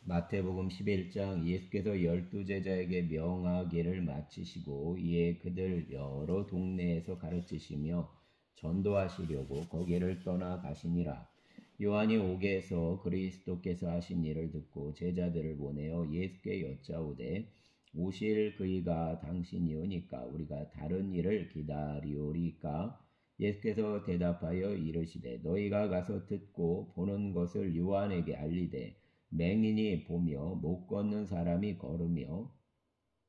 마태복음 11장 예수께서 12제자에게 명하기를 마치시고 이에 그들 여러 동네에서 가르치시며 전도하시려고 거기를 떠나 가시니라. 요한이 옥에서 그리스도께서 하신 일을 듣고 제자들을 보내어 예수께 여짜오되 오실 그이가 당신이오니까 우리가 다른 일을 기다리오리까? 예수께서 대답하여 이르시되 너희가 가서 듣고 보는 것을 요한에게 알리되 맹인이 보며 못 걷는 사람이 걸으며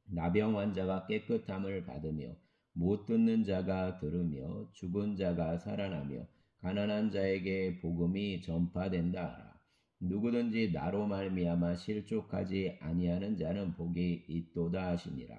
나병 환자가 깨끗함을 받으며 못 듣는 자가 들으며 죽은 자가 살아나며 가난한 자에게 복음이 전파된다 하라. 누구든지 나로 말미암아 실족하지 아니하는 자는 복이 있도다 하시니라.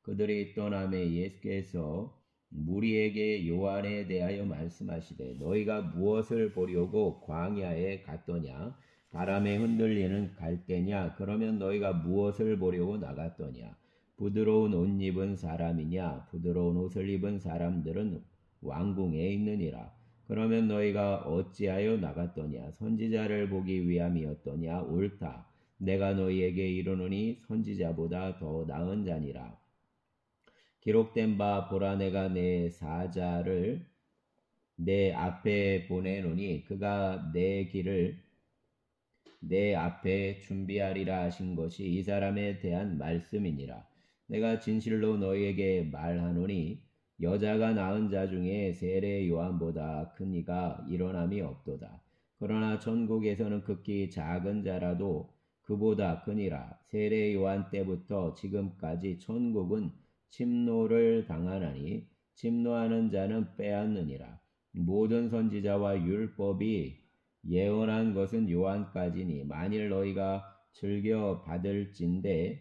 그들이 떠남에 예수께서 무리에게 요한에 대하여 말씀하시되 너희가 무엇을 보려고 광야에 갔더냐? 바람에 흔들리는 갈대냐? 그러면 너희가 무엇을 보려고 나갔더냐? 부드러운 옷 입은 사람이냐? 부드러운 옷을 입은 사람들은 왕궁에 있느니라. 그러면 너희가 어찌하여 나갔더냐? 선지자를 보기 위함이었더냐? 옳다. 내가 너희에게 이르노니 선지자보다 더 나은 자니라. 기록된 바 보라 내가 내 사자를 내 앞에 보내노니 그가 내 길을 내 앞에 준비하리라 하신 것이 이 사람에 대한 말씀이니라. 내가 진실로 너희에게 말하노니 여자가 낳은 자 중에 세례 요한보다 큰 이가 일어남이 없도다. 그러나 천국에서는 극히 작은 자라도 그보다 크니라. 세례 요한 때부터 지금까지 천국은 침노를 당하나니 침노하는 자는 빼앗느니라. 모든 선지자와 율법이 예언한 것은 요한까지니 만일 너희가 즐겨 받을진대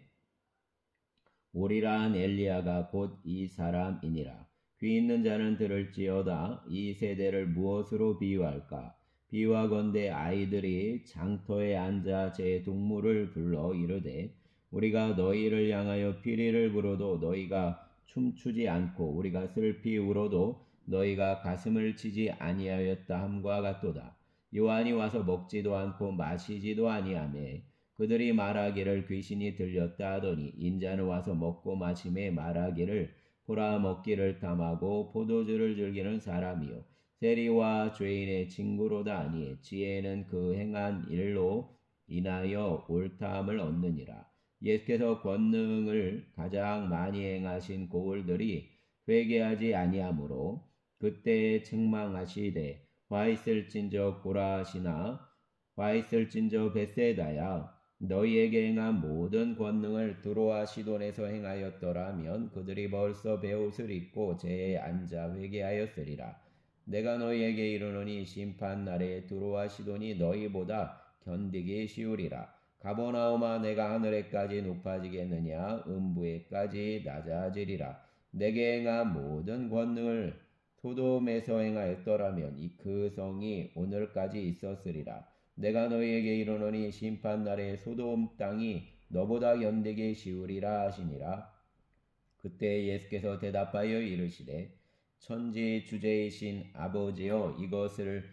오리라 한 엘리야가 곧 이 사람이니라. 귀 있는 자는 들을지어다. 이 세대를 무엇으로 비유할까? 비유하건대 아이들이 장터에 앉아 제 동물을 불러 이르되 우리가 너희를 향하여 피리를 불어도 너희가 춤추지 않고 우리가 슬피 울어도 너희가 가슴을 치지 아니하였다 함과 같도다. 요한이 와서 먹지도 않고 마시지도 아니하며 그들이 말하기를 귀신이 들렸다 하더니 인자는 와서 먹고 마심에 말하기를 보라 먹기를 탐하고 포도주를 즐기는 사람이요 세리와 죄인의 친구로다 하니 지혜는 그 행한 일로 인하여 옳다함을 얻느니라. 예수께서 권능을 가장 많이 행하신 고을들이 회개하지 아니하므로 그때에 책망하시되 화 있을진저 고라시나 화 있을진저 벳세다야 너희에게 행한 모든 권능을 두로와 시돈에서 행하였더라면 그들이 벌써 베옷을 입고 제에 앉아 회개하였으리라. 내가 너희에게 이르노니 심판날에 두로와 시돈이 너희보다 견디기 쉬우리라. 가버나움아 내가 하늘에까지 높아지겠느냐 음부에까지 낮아지리라. 내게 행한 모든 권능을 소돔에서 행하였더라면 그 성이 오늘까지 있었으리라. 내가 너희에게 이르노니 심판날에 소돔 땅이 너보다 견디기 쉬우리라 하시니라. 그때 예수께서 대답하여 이르시되 천지 주제이신 아버지여 이것을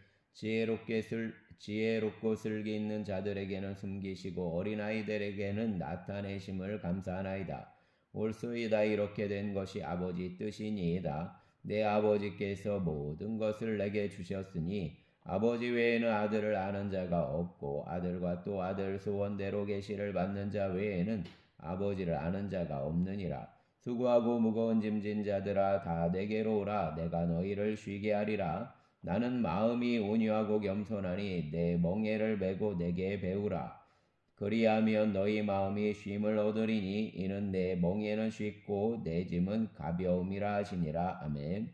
지혜롭고 슬기 있는 자들에게는 숨기시고 어린아이들에게는 나타내심을 감사하나이다. 옳소이다. 이렇게 된 것이 아버지 뜻이니이다. 내 아버지께서 모든 것을 내게 주셨으니 아버지 외에는 아들을 아는 자가 없고 아들과 또 아들 소원대로 계시를 받는 자 외에는 아버지를 아는 자가 없느니라. 수고하고 무거운 짐진 자들아 다 내게로 오라. 내가 너희를 쉬게 하리라. 나는 마음이 온유하고 겸손하니 내 멍에를 메고 내게 배우라. 그리하면 너희 마음이 쉼을 얻으리니 이는 내 멍에는 쉽고 내 짐은 가벼움이라 하시니라. 아멘.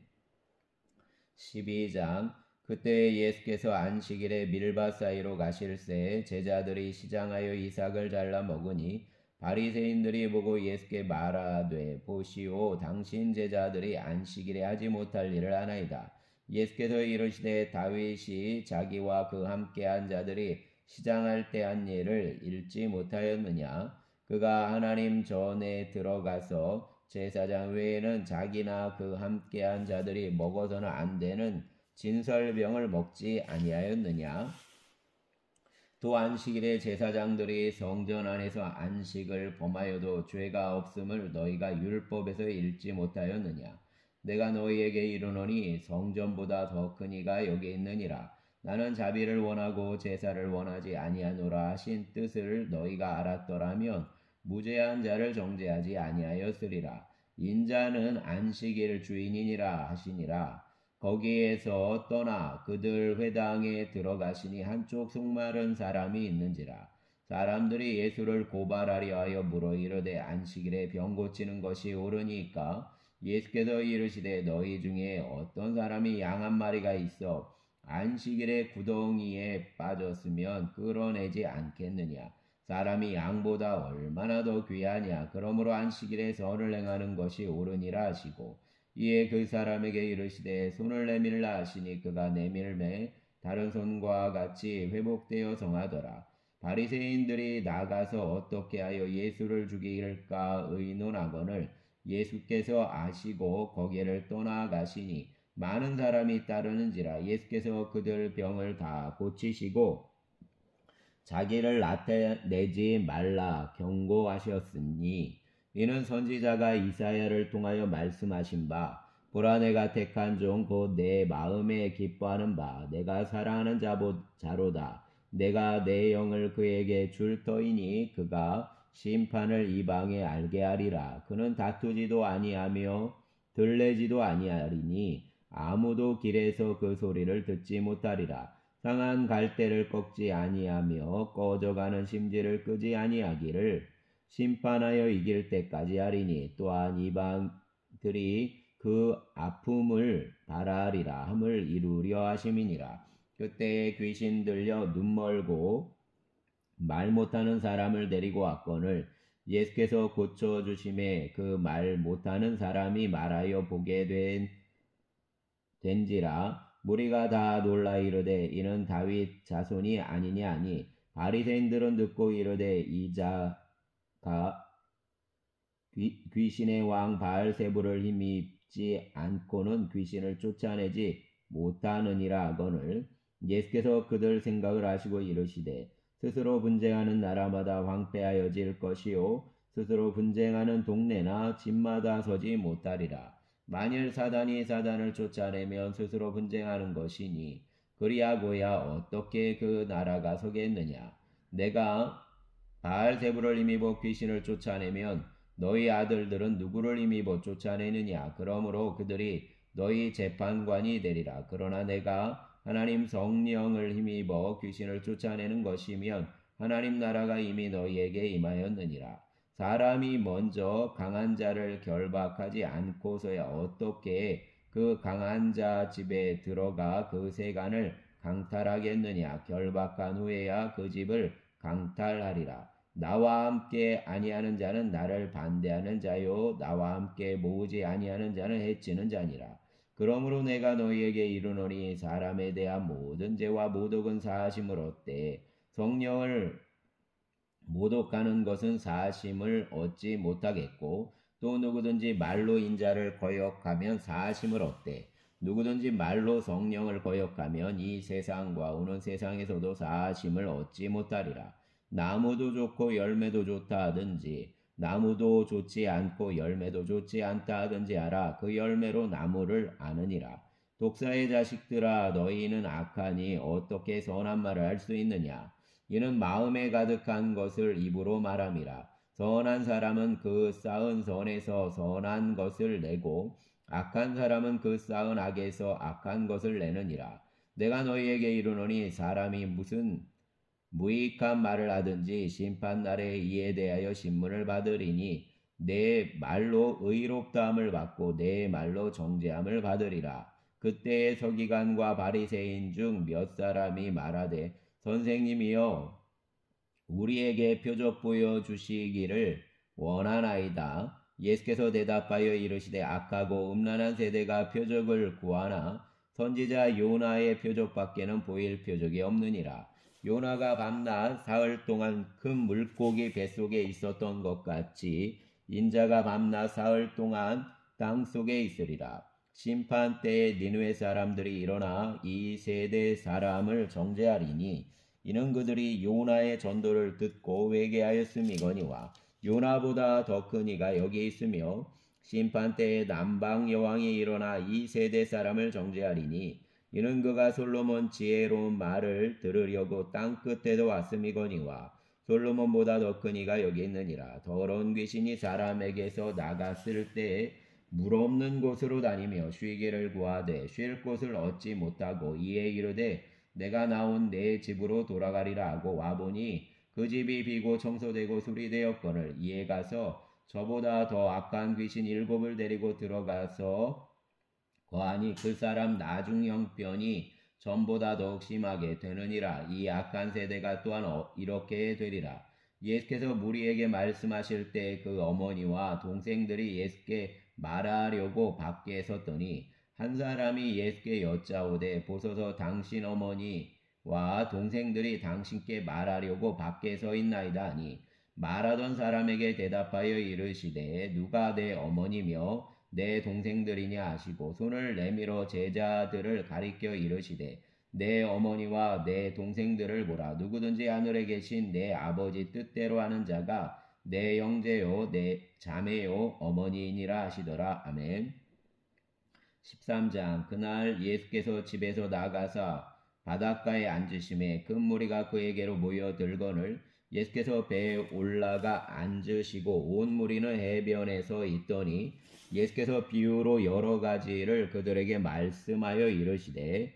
12장 그때 예수께서 안식일에 밀밭 사이로 가실새 제자들이 시장하여 이삭을 잘라 먹으니 바리새인들이 보고 예수께 말하되 보시오 당신 제자들이 안식일에 하지 못할 일을 하나이다. 예수께서 이르시되 다윗이 자기와 그 함께한 자들이 시장할 때 한 일을 읽지 못하였느냐? 그가 하나님 전에 들어가서 제사장 외에는 자기나 그 함께한 자들이 먹어서는 안 되는 진설병을 먹지 아니하였느냐? 또 안식일에 제사장들이 성전 안에서 안식을 범하여도 죄가 없음을 너희가 율법에서 읽지 못하였느냐. 내가 너희에게 이르노니 성전보다 더 큰 이가 여기 있느니라. 나는 자비를 원하고 제사를 원하지 아니하노라 하신 뜻을 너희가 알았더라면 무죄한 자를 정죄하지 아니하였으리라. 인자는 안식일 주인이니라 하시니라. 거기에서 떠나 그들 회당에 들어가시니 한쪽 속마른 사람이 있는지라. 사람들이 예수를 고발하려 하여 물어 이르되 안식일에 병 고치는 것이 옳으니까? 예수께서 이르시되 너희 중에 어떤 사람이 양 한 마리가 있어 안식일에 구덩이에 빠졌으면 끌어내지 않겠느냐? 사람이 양보다 얼마나 더 귀하냐? 그러므로 안식일에 선을 행하는 것이 옳으니라 하시고 이에 그 사람에게 이르시되 손을 내밀라 하시니 그가 내밀매 다른 손과 같이 회복되어 성하더라. 바리새인들이 나가서 어떻게 하여 예수를 죽일까 의논하거늘 예수께서 아시고 거기를 떠나가시니 많은 사람이 따르는지라. 예수께서 그들 병을 다 고치시고 자기를 나타내지 말라 경고하셨으니 이는 선지자가 이사야를 통하여 말씀하신 바 보라 내가 택한 종 곧 내 마음에 기뻐하는 바 내가 사랑하는 자로다. 내가 내 영을 그에게 줄 터이니 그가 심판을 이방에 알게 하리라. 그는 다투지도 아니하며 들레지도 아니하리니 아무도 길에서 그 소리를 듣지 못하리라. 상한 갈대를 꺾지 아니하며 꺼져가는 심지를 끄지 아니하기를 심판하여 이길 때까지 하리니 또한 이방들이 그 아픔을 바라리라 함을 이루려 하심이니라. 그때에 귀신 들려 눈 멀고 말 못하는 사람을 데리고 왔거늘 예수께서 고쳐주심에 그 말 못하는 사람이 말하여 보게 된지라. 무리가 다 놀라 이르되 이는 다윗 자손이 아니냐 하니 바리새인들은 듣고 이르되 이 자가 귀신의 왕 바알세불을 힘입지 않고는 귀신을 쫓아내지 못하느니라 하거늘 예수께서 그들 생각을 아시고 이르시되 스스로 분쟁하는 나라마다 황폐하여질 것이요 스스로 분쟁하는 동네나 집마다 서지 못하리라. 만일 사단이 사단을 쫓아내면 스스로 분쟁하는 것이니 그리하고야 어떻게 그 나라가 서겠느냐. 내가 바알세불을 힘입어 귀신을 쫓아내면 너희 아들들은 누구를 힘입어 쫓아내느냐. 그러므로 그들이 너희 재판관이 되리라. 그러나 내가 하나님 성령을 힘입어 귀신을 쫓아내는 것이면 하나님 나라가 이미 너희에게 임하였느니라. 사람이 먼저 강한 자를 결박하지 않고서야 어떻게 그 강한 자 집에 들어가 그 세간을 강탈하겠느냐. 결박한 후에야 그 집을 강탈하리라. 나와 함께 아니하는 자는 나를 반대하는 자요 나와 함께 모으지 아니하는 자는 해치는 자니라. 그러므로 내가 너희에게 이르노니 사람에 대한 모든 죄와 모독은 사하심을 얻되 성령을 모독하는 것은 사하심을 얻지 못하겠고 또 누구든지 말로 인자를 거역하면 사하심을 얻되 누구든지 말로 성령을 거역하면 이 세상과 오는 세상에서도 사하심을 얻지 못하리라. 나무도 좋고 열매도 좋다 하든지 나무도 좋지 않고 열매도 좋지 않다 하든지 알아. 그 열매로 나무를 아느니라. 독사의 자식들아 너희는 악하니 어떻게 선한 말을 할 수 있느냐. 이는 마음에 가득한 것을 입으로 말함이라. 선한 사람은 그 쌓은 선에서 선한 것을 내고 악한 사람은 그 쌓은 악에서 악한 것을 내느니라. 내가 너희에게 이르노니 사람이 무슨 무익한 말을 하든지 심판날에 이에 대하여 신문을 받으리니 내 말로 의롭다함을 받고 내 말로 정죄함을 받으리라. 그때에 서기관과 바리새인 중 몇 사람이 말하되 선생님이여 우리에게 표적 보여주시기를 원하나이다. 예수께서 대답하여 이르시되 악하고 음란한 세대가 표적을 구하나 선지자 요나의 표적밖에는 보일 표적이 없느니라. 요나가 밤낮 사흘 동안 큰 물고기 뱃속에 있었던 것 같이 인자가 밤낮 사흘 동안 땅 속에 있으리라. 심판 때에 니느웨 사람들이 일어나 이 세대 사람을 정죄하리니 이는 그들이 요나의 전도를 듣고 회개하였음이거니와 요나보다 더 큰 이가 여기 있으며 심판 때에 남방 여왕이 일어나 이 세대 사람을 정죄하리니 이는 그가 솔로몬 지혜로운 말을 들으려고 땅 끝에도 왔음이거니와 솔로몬보다 더 큰 이가 여기 있느니라. 더러운 귀신이 사람에게서 나갔을 때에 물 없는 곳으로 다니며 쉬기를 구하되 쉴 곳을 얻지 못하고 이에 이르되 내가 나온 내 집으로 돌아가리라 하고 와보니 그 집이 비고 청소되고 수리되었거늘 이에 가서 저보다 더 악한 귀신 7을 데리고 들어가서 거하니 그 사람 나중 형편이 전보다 더욱 심하게 되느니라. 이 악한 세대가 또한 이렇게 되리라. 예수께서 무리에게 말씀하실 때 그 어머니와 동생들이 예수께 말하려고 밖에 섰더니 한 사람이 예수께 여짜오되 보소서 당신 어머니와 동생들이 당신께 말하려고 밖에 서 있나이다 하니 말하던 사람에게 대답하여 이르시되 누가 내 어머니며 내 동생들이냐 하시고 손을 내밀어 제자들을 가리켜 이르시되 내 어머니와 내 동생들을 보라. 누구든지 하늘에 계신 내 아버지 뜻대로 하는 자가 내 형제요 내 자매요 어머니이니라 하시더라. 아멘. 13장. 그날 예수께서 집에서 나가사 바닷가에 앉으심에 큰 무리가 그에게로 모여들거늘 예수께서 배에 올라가 앉으시고 온 무리는 해변에 서 있더니 예수께서 비유로 여러 가지를 그들에게 말씀하여 이르시되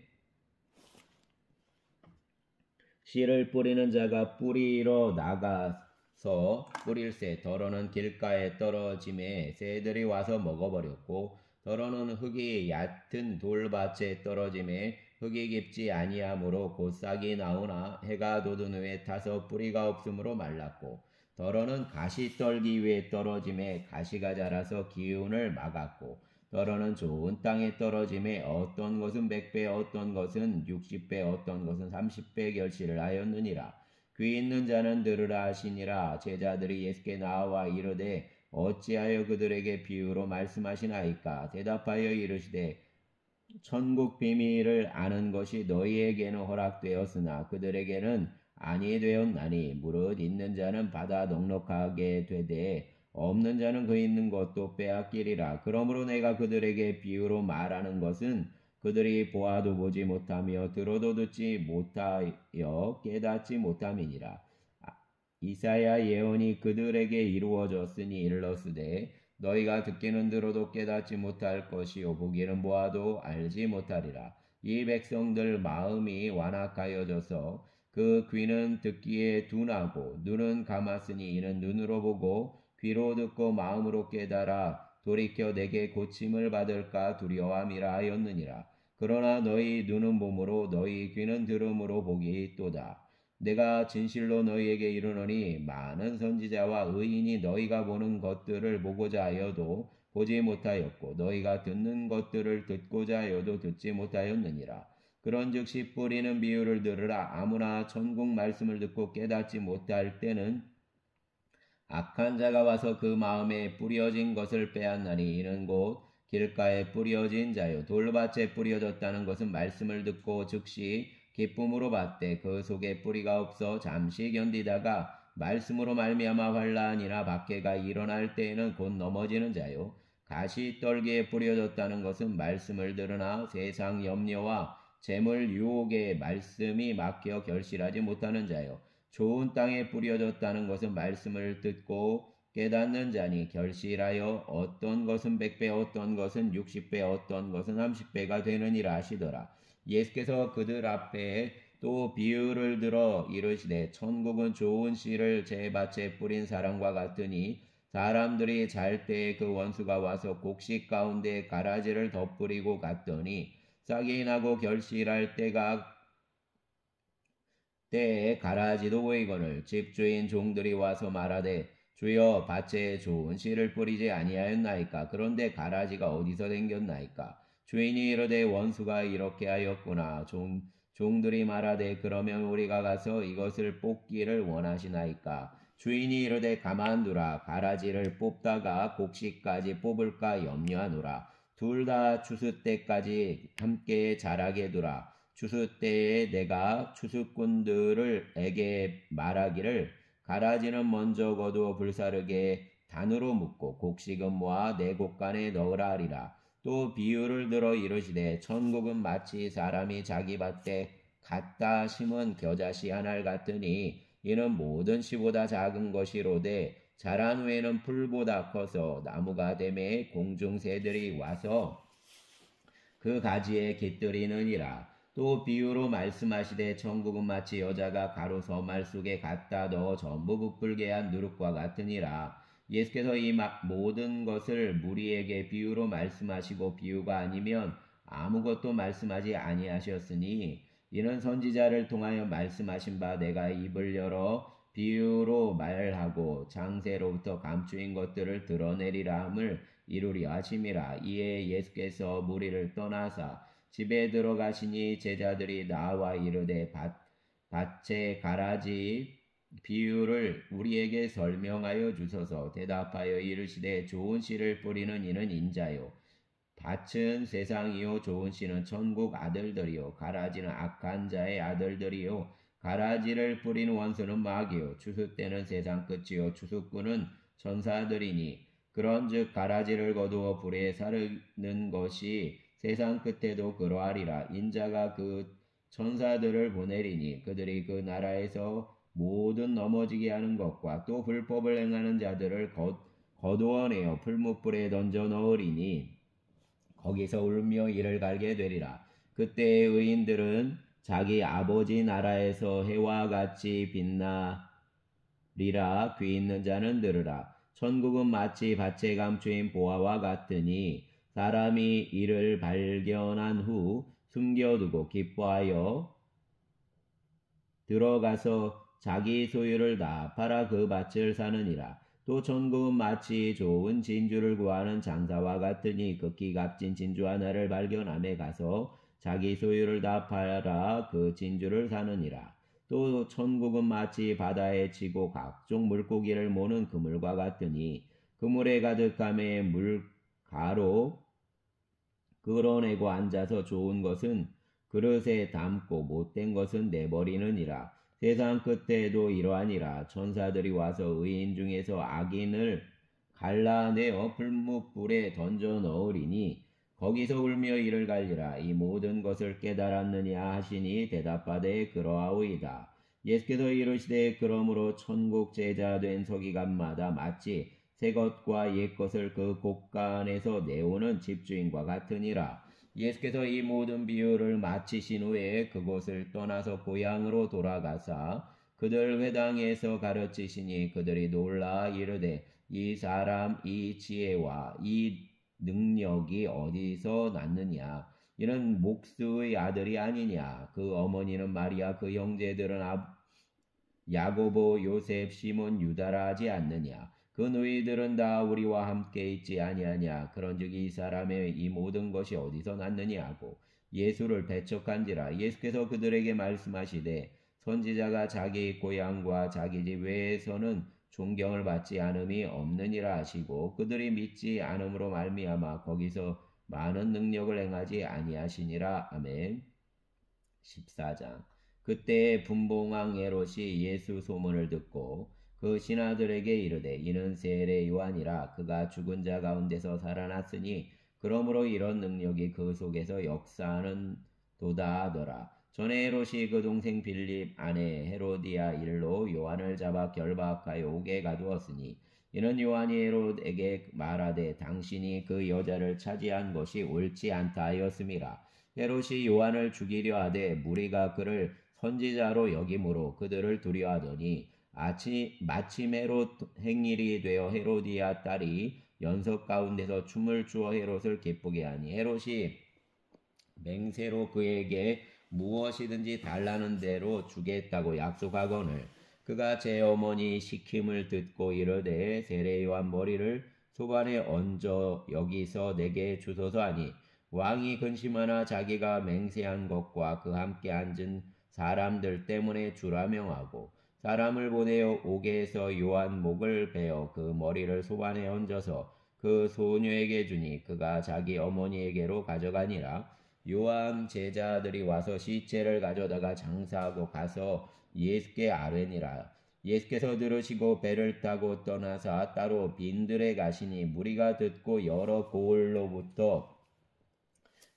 씨를 뿌리는 자가 뿌리러 나가서 뿌릴새 더러는 길가에 떨어짐에 새들이 와서 먹어버렸고 더러는 흙이 얕은 돌밭에 떨어짐에 흙이 깊지 아니하므로 곧 싹이 나오나 해가 돋은 후에 타서 뿌리가 없으므로 말랐고 더러는 가시떨기 위에 떨어짐에 가시가 자라서 기운을 막았고 더러는 좋은 땅에 떨어짐에 어떤 것은 100배 어떤 것은 60배 어떤 것은 30배 결실을 하였느니라. 귀 있는 자는 들으라 하시니라. 제자들이 예수께 나와 이르되 어찌하여 그들에게 비유로 말씀하시나이까. 대답하여 이르시되 천국 비밀을 아는 것이 너희에게는 허락되었으나 그들에게는 아니 되었나니 무릇 있는 자는 받아 넉넉하게 되되 없는 자는 그 있는 것도 빼앗기리라. 그러므로 내가 그들에게 비유로 말하는 것은 그들이 보아도 보지 못하며 들어도 듣지 못하여 깨닫지 못함이니라. 이사야 예언이 그들에게 이루어졌으니 일러스되 너희가 듣기는 들어도 깨닫지 못할 것이요 보기는 보아도 알지 못하리라. 이 백성들 마음이 완악하여져서 그 귀는 듣기에 둔하고 눈은 감았으니 이는 눈으로 보고 귀로 듣고 마음으로 깨달아 돌이켜 내게 고침을 받을까 두려워함이라 하였느니라. 그러나 너희 눈은 봄으로 너희 귀는 들음으로 보기 있도다. 내가 진실로 너희에게 이르노니 많은 선지자와 의인이 너희가 보는 것들을 보고자 하여도 보지 못하였고 너희가 듣는 것들을 듣고자 하여도 듣지 못하였느니라. 그런즉 씨 뿌리는 비유를 들으라. 아무나 천국 말씀을 듣고 깨닫지 못할 때는 악한 자가 와서 그 마음에 뿌려진 것을 빼앗나니 이는 곧 길가에 뿌려진 자요 돌밭에 뿌려졌다는 것은 말씀을 듣고 즉시 기쁨으로 받되 그 속에 뿌리가 없어 잠시 견디다가 말씀으로 말미암아 환난이나 박해가 일어날 때에는 곧 넘어지는 자요 가시떨기에 뿌려졌다는 것은 말씀을 들으나 세상 염려와 재물 유혹에 말씀이 막혀 결실하지 못하는 자요 좋은 땅에 뿌려졌다는 것은 말씀을 듣고 깨닫는 자니 결실하여 어떤 것은 100배 어떤 것은 60배 어떤 것은 30배가 되느니라 하시더라. 예수께서 그들 앞에 또 비유를 들어 이르시되 천국은 좋은 씨를 제 밭에 뿌린 사람과 같으니 사람들이 잘 때에 그 원수가 와서 곡식 가운데 가라지를 덧뿌리고 갔더니 싹이 나고 결실할 때에 가라지도 보이거늘 집주인 종들이 와서 말하되 주여 밭에 좋은 씨를 뿌리지 아니하였나이까. 그런데 가라지가 어디서 생겼나이까. 주인이 이르되 원수가 이렇게 하였구나. 종들이 말하되 그러면 우리가 가서 이것을 뽑기를 원하시나이까. 주인이 이르되 가만두라. 가라지를 뽑다가 곡식까지 뽑을까 염려하노라. 둘 다 추수 때까지 함께 자라게 두라. 추수 때에 내가 추수꾼들에게 말하기를 가라지는 먼저 거두어 불사르게 단으로 묶고 곡식은 모아 내 곡간에 넣으라 하리라. 또 비유를 들어 이르시되 천국은 마치 사람이 자기 밭에 갖다 심은 겨자씨 한 알 같으니 이는 모든 씨보다 작은 것이로되 자란 후에는 풀보다 커서 나무가 되매 공중 새들이 와서 그 가지에 깃들이느니라. 또 비유로 말씀하시되 천국은 마치 여자가 가루 서말 속에 갖다 넣어 전부 부풀게 한 누룩과 같으니라. 예수께서 이 모든 것을 무리에게 비유로 말씀하시고 비유가 아니면 아무것도 말씀하지 아니하셨으니 이는 선지자를 통하여 말씀하신 바 내가 입을 열어 비유로 말하고 장세로부터 감추인 것들을 드러내리라 함을 이루려 하심이라. 이에 예수께서 무리를 떠나사 집에 들어가시니 제자들이 나와 이르되 밭의 가라지 비유를 우리에게 설명하여 주소서. 대답하여 이르시되 좋은 씨를 뿌리는 이는 인자요 밭은 세상이요 좋은 씨는 천국 아들들이요 가라지는 악한 자의 아들들이요 가라지를 뿌린 원수는 마귀요 추수 때는 세상 끝이요 추수꾼은 천사들이니 그런즉 가라지를 거두어 불에 사르는 것이 세상 끝에도 그러하리라. 인자가 그 천사들을 보내리니 그들이 그 나라에서 모든 넘어지게 하는 것과 또 불법을 행하는 자들을 거두어내어 풀무불에 던져 넣으리니 거기서 울며 이를 갈게 되리라. 그때의 의인들은 자기 아버지 나라에서 해와 같이 빛나리라. 귀 있는 자는 들으라. 천국은 마치 밭에 감추인 보화와 같으니 사람이 이를 발견한 후 숨겨두고 기뻐하여 들어가서 자기 소유를 다 팔아 그 밭을 사느니라. 또 천국은 마치 좋은 진주를 구하는 장사와 같으니 극히 값진 진주 하나를 발견함에 가서 자기 소유를 다 팔아 그 진주를 사느니라. 또 천국은 마치 바다에 치고 각종 물고기를 모는 그물과 같으니 그물에 가득함에 물가로 끌어내고 앉아서 좋은 것은 그릇에 담고 못된 것은 내버리느니라. 세상 끝에도 이러하니라. 천사들이 와서 의인 중에서 악인을 갈라내어 풀무불에 던져 넣으리니 거기서 울며 이를 갈리라. 이 모든 것을 깨달았느냐 하시니 대답하되 그러하오이다. 예수께서 이르시되 그러므로 천국 제자 된 서기관마다 마치 새 것과 옛 것을 그 곳간에서 내오는 집주인과 같으니라. 예수께서 이 모든 비유를 마치신 후에 그곳을 떠나서 고향으로 돌아가사 그들 회당에서 가르치시니 그들이 놀라 이르되 이 사람 이 지혜와 이 능력이 어디서 났느냐? 이는 목수의 아들이 아니냐? 그 어머니는 마리아, 그 형제들은 야고보, 요셉, 시몬, 유다라 하지 않느냐? 그 너희들은 다 우리와 함께 있지 아니하냐? 그런즉 이 사람의 이 모든 것이 어디서 났느냐 하고 예수를 배척한지라. 예수께서 그들에게 말씀하시되 선지자가 자기 고향과 자기 집 외에서는 존경을 받지 않음이 없느니라 하시고 그들이 믿지 않음으로 말미암아 거기서 많은 능력을 행하지 아니하시니라. 아멘. 14장. 그때에 분봉왕 헤롯이 예수 소문을 듣고 그 신하들에게 이르되 이는 세례 요한이라. 그가 죽은 자 가운데서 살아났으니 그러므로 이런 능력이 그 속에서 역사하는 도다 하더라. 전에 헤롯이 그 동생 빌립 아내 헤로디아 일로 요한을 잡아 결박하여 옥에 가두었으니 이는 요한이 헤롯에게 말하되 당신이 그 여자를 차지한 것이 옳지 않다 하였음이라. 헤롯이 요한을 죽이려 하되 무리가 그를 선지자로 여김으로 그들을 두려워하더니 마침 헤롯 행일이 되어 헤로디아 딸이 연석 가운데서 춤을 추어 헤롯을 기쁘게 하니 헤롯이 맹세로 그에게 무엇이든지 달라는 대로 주겠다고 약속하거늘 그가 제 어머니 시킴을 듣고 이르되 세례 요한 머리를 소반에 얹어 여기서 내게 주소서 하니 왕이 근심하나 자기가 맹세한 것과 그 함께 앉은 사람들 때문에 주라 명하고 사람을 보내어 옥에서 요한 목을 베어 그 머리를 소반에 얹어서 그 소녀에게 주니 그가 자기 어머니에게로 가져가니라. 요한 제자들이 와서 시체를 가져다가 장사하고 가서 예수께 아뢰니라. 예수께서 들으시고 배를 타고 떠나사 따로 빈들에 가시니 무리가 듣고 여러 고을로부터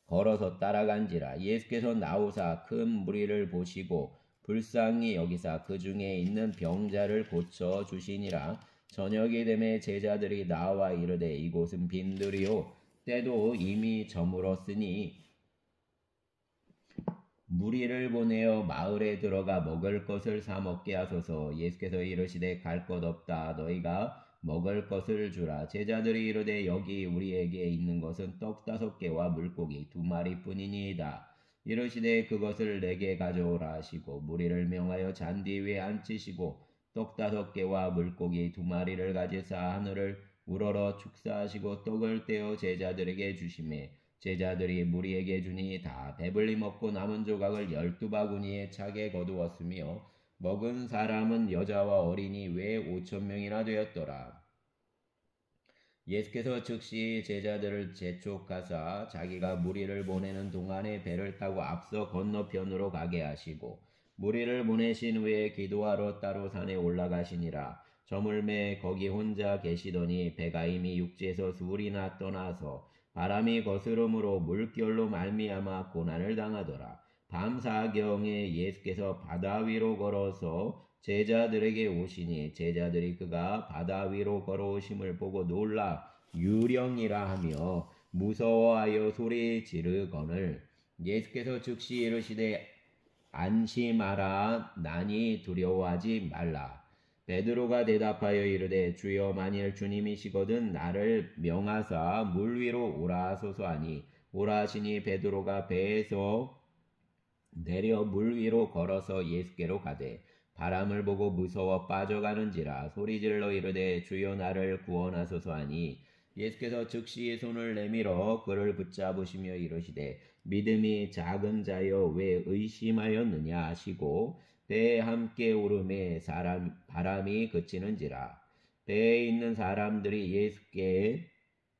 걸어서 따라간지라. 예수께서 나오사 큰 무리를 보시고 불쌍히 여기사 그 중에 있는 병자를 고쳐 주시니라. 저녁이 되매 제자들이 나와 이르되 이곳은 빈들이요 때도 이미 저물었으니 무리를 보내어 마을에 들어가 먹을 것을 사 먹게 하소서. 예수께서 이르시되 갈 것 없다. 너희가 먹을 것을 주라. 제자들이 이르되 여기 우리에게 있는 것은 떡 5개와 물고기 2마리뿐이니이다. 이르시되 그것을 내게 가져오라 하시고 무리를 명하여 잔디 위에 앉히시고 떡 5개와 물고기 2마리를 가지사 하늘을 우러러 축사하시고 떡을 떼어 제자들에게 주시매 제자들이 무리에게 주니 다 배불리 먹고 남은 조각을 12바구니에 차게 거두었으며 먹은 사람은 여자와 어린이 외 5,000명이나 되었더라. 예수께서 즉시 제자들을 재촉하사 자기가 무리를 보내는 동안에 배를 타고 앞서 건너편으로 가게 하시고 무리를 보내신 후에 기도하러 따로 산에 올라가시니라. 저물매 거기 혼자 계시더니 배가 이미 육지에서 수울이나 떠나서 바람이 거스름으로 물결로 말미암아 고난을 당하더라. 밤사경에 예수께서 바다 위로 걸어서 제자들에게 오시니 제자들이 그가 바다 위로 걸어오심을 보고 놀라 유령이라 하며 무서워하여 소리 지르거늘 예수께서 즉시 이르시되 안심하라 나니 두려워하지 말라. 베드로가 대답하여 이르되 주여 만일 주님이시거든 나를 명하사 물 위로 오라 하소서 하니 오라 하시니 베드로가 배에서 내려 물 위로 걸어서 예수께로 가되 바람을 보고 무서워 빠져가는지라 소리질러 이르되 주여 나를 구원하소서 하니 예수께서 즉시 손을 내밀어 그를 붙잡으시며 이르시되 믿음이 작은 자여 왜 의심하였느냐 하시고 배에 함께 오르매 바람이 그치는지라. 배에 있는 사람들이 예수께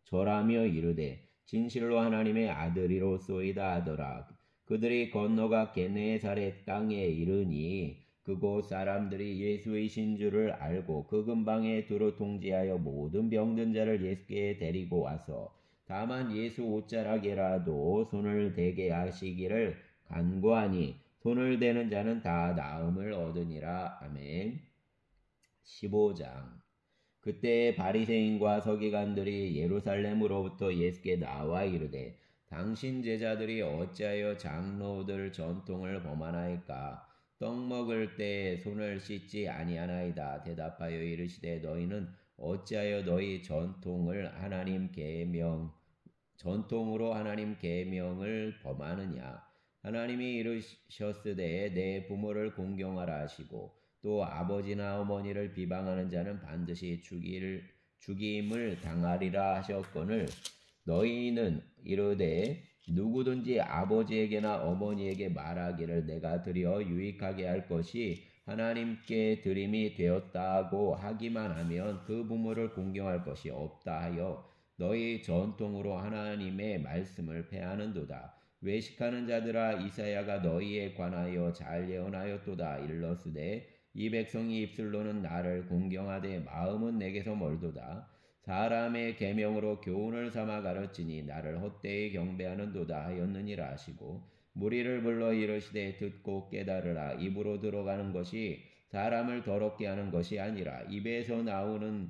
절하며 이르되 진실로 하나님의 아들이로소이다 하더라. 그들이 건너가 게네사렛 땅에 이르니 그곳 사람들이 예수이신 줄을 알고 그 근방에 두루 통지하여 모든 병든 자를 예수께 데리고 와서 다만 예수 옷자락에라도 손을 대게 하시기를 간구하니 손을 대는 자는 다 나음을 얻으니라. 아멘. 15장. 그때 바리새인과 서기관들이 예루살렘으로부터 예수께 나와 이르되 당신 제자들이 어찌하여 장로들 전통을 범하나이까? 떡 먹을 때 손을 씻지 아니하나이다. 대답하여 이르시되 너희는 어찌하여 너희 전통으로 하나님 계명을 범하느냐? 하나님이 이르셨으되 내 부모를 공경하라 하시고 또 아버지나 어머니를 비방하는 자는 반드시 죽임을 당하리라 하셨거늘 너희는 이르되 누구든지 아버지에게나 어머니에게 말하기를 내가 드려 유익하게 할 것이 하나님께 드림이 되었다고 하기만 하면 그 부모를 공경할 것이 없다 하여 너희 전통으로 하나님의 말씀을 폐하는도다. 외식하는 자들아 이사야가 너희에 관하여 잘 예언하였도다. 일러스되 이 백성이 입술로는 나를 공경하되 마음은 내게서 멀도다. 사람의 계명으로 교훈을 삼아 가르치니 나를 헛되이 경배하는도다 하였느니라 하시고 무리를 불러 이르시되 듣고 깨달으라. 입으로 들어가는 것이 사람을 더럽게 하는 것이 아니라 입에서 나오는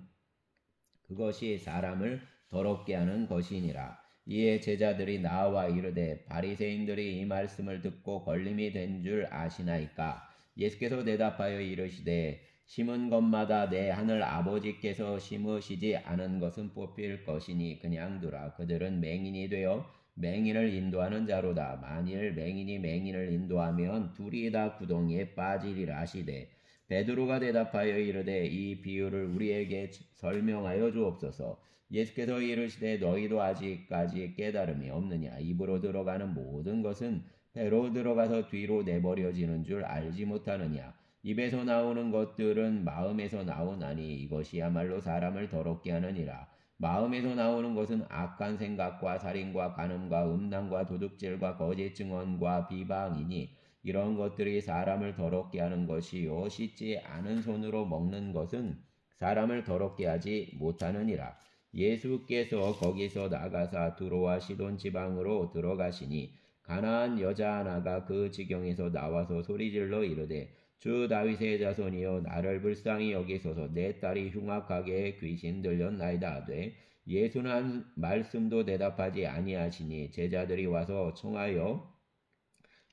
그것이 사람을 더럽게 하는 것이니라. 이에 제자들이 나와 이르되 바리새인들이 이 말씀을 듣고 걸림이 된 줄 아시나이까? 예수께서 대답하여 이르시되 심은 것마다 내 하늘 아버지께서 심으시지 않은 것은 뽑힐 것이니 그냥 두라. 그들은 맹인이 되어 맹인을 인도하는 자로다. 만일 맹인이 맹인을 인도하면 둘이 다 구덩이에 빠지리라 하시되 베드로가 대답하여 이르되 이 비유를 우리에게 설명하여 주옵소서. 예수께서 이르시되 너희도 아직까지 깨달음이 없느냐? 입으로 들어가는 모든 것은 배로 들어가서 뒤로 내버려지는 줄 알지 못하느냐? 입에서 나오는 것들은 마음에서 나오나니 이것이야말로 사람을 더럽게 하느니라. 마음에서 나오는 것은 악한 생각과 살인과 간음과 음란과 도둑질과 거짓 증언과 비방이니 이런 것들이 사람을 더럽게 하는 것이요 씻지 않은 손으로 먹는 것은 사람을 더럽게 하지 못하느니라. 예수께서 거기서 나가사 두로와 시돈 지방으로 들어가시니 가나안 여자 하나가 그 지경에서 나와서 소리질러 이르되 주 다윗의 자손이여 나를 불쌍히 여기소서 내 딸이 흉악하게 귀신 들렸나이다 하되 예수는 한 말씀도 대답하지 아니하시니 제자들이 와서 청하여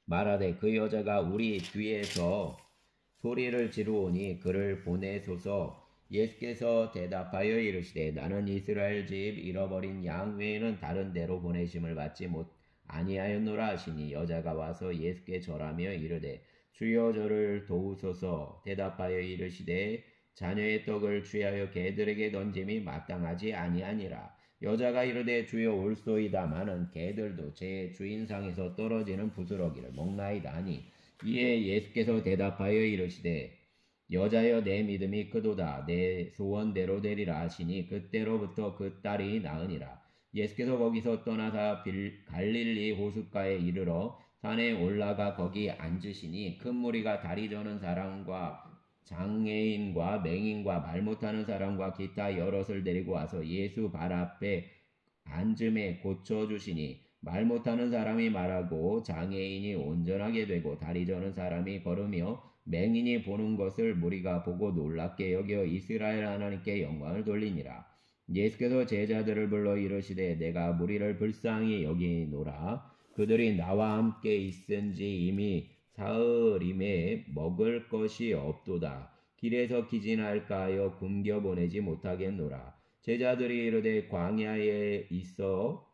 말하되 그 여자가 우리 뒤에서 소리를 지르오니 그를 보내소서. 예수께서 대답하여 이르시되 나는 이스라엘 집 잃어버린 양 외에는 다른 데로 보내심을 받지 아니하였노라 하시니 여자가 와서 예수께 절하며 이르되 주여 저를 도우소서. 대답하여 이르시되 자녀의 떡을 취하여 개들에게 던짐이 마땅하지 아니하니라. 여자가 이르되 주여 올소이다마는 개들도 제 주인상에서 떨어지는 부스러기를 먹나이다 하니 이에 예수께서 대답하여 이르시되 여자여 내 믿음이 크도다 내 소원대로 되리라 하시니 그때로부터 그 딸이 나으니라. 예수께서 거기서 떠나사 갈릴리 호숫가에 이르러 산에 올라가 거기 앉으시니 큰 무리가 다리 저는 사람과 장애인과 맹인과 말 못하는 사람과 기타 여럿을 데리고 와서 예수 발 앞에 앉음에 고쳐주시니 말 못하는 사람이 말하고 장애인이 온전하게 되고 다리 저는 사람이 걸으며 맹인이 보는 것을 무리가 보고 놀랍게 여겨 이스라엘 하나님께 영광을 돌리니라. 예수께서 제자들을 불러 이르시되 내가 무리를 불쌍히 여기노라. 그들이 나와 함께 있은지 이미 사흘임에 먹을 것이 없도다. 길에서 기진할까 하여 굶겨 보내지 못하겠노라. 제자들이 이르되 광야에 있어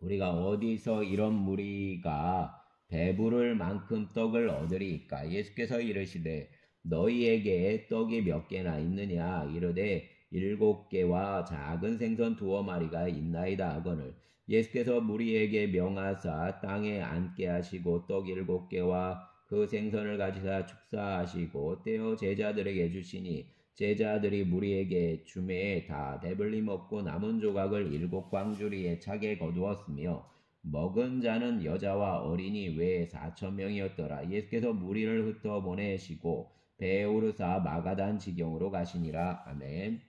우리가 어디서 이런 무리가 배부를 만큼 떡을 얻으리이까. 예수께서 이르시되 너희에게 떡이 몇 개나 있느냐. 이르되 7개와 작은 생선 2마리가 있나이다 하거늘 예수께서 무리에게 명하사 땅에 앉게 하시고 떡 7개와 그 생선을 가지사 축사하시고 떼어 제자들에게 주시니 제자들이 무리에게 주매 다 배불리 먹고 남은 조각을 7광주리에 차게 거두었으며 먹은 자는 여자와 어린이 외에 4,000명이었더라. 예수께서 무리를 흩어 보내시고 배에 오르사 마가단 지경으로 가시니라. 아멘.